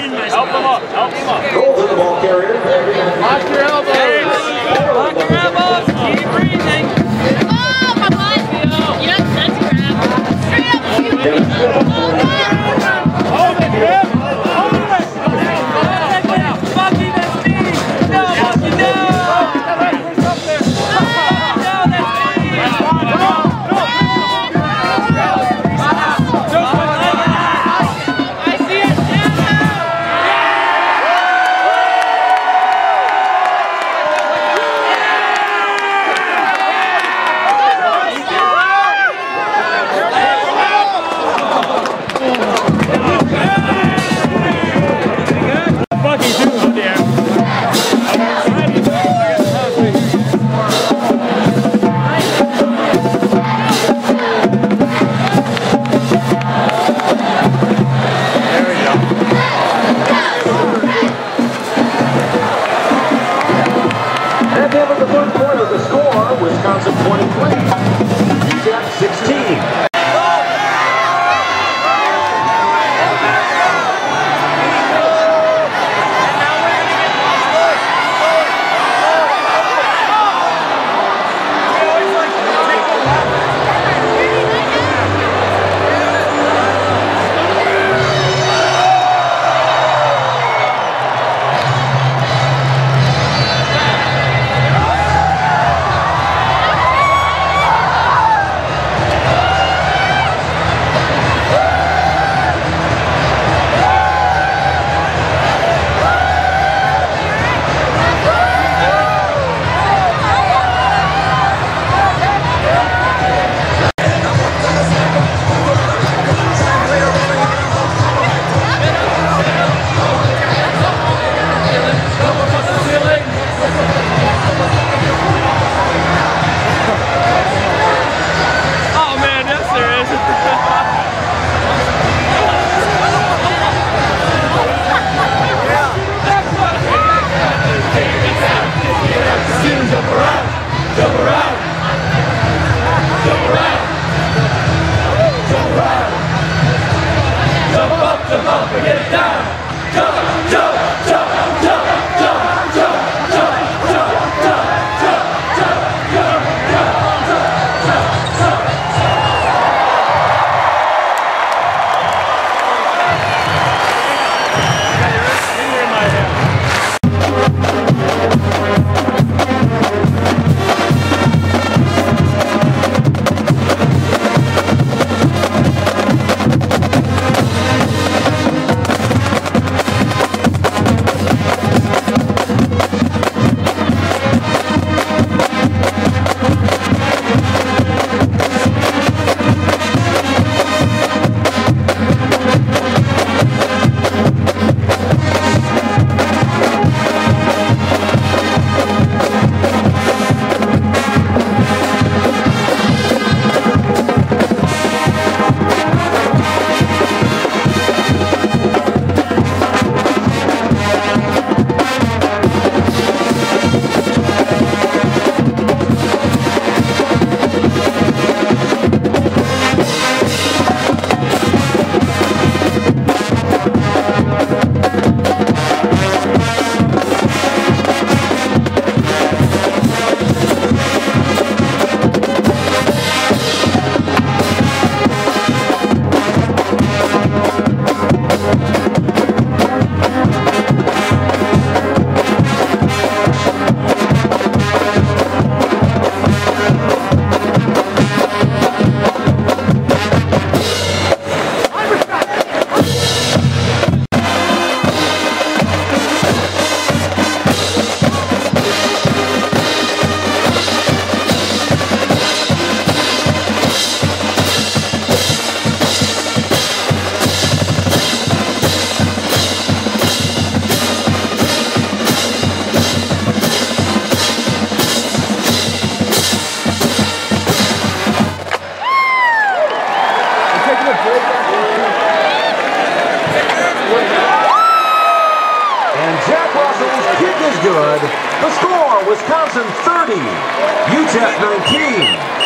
Help him up. Help him up. Goal to the ball carrier. Lock your elbows. Lock your elbows. Keep breathing. Oh, my God. Yep, that's a grab. Straight up. Hold it, Grip. Hold it. Bucky, that's me. No, Bucky, no. Who's up there? No, that's me. I see it. Bucky, too, oh dear. At the end of the third quarter, the score, Wisconsin 23, UTEP 16. Good. The score, Wisconsin 30, UTEP 19.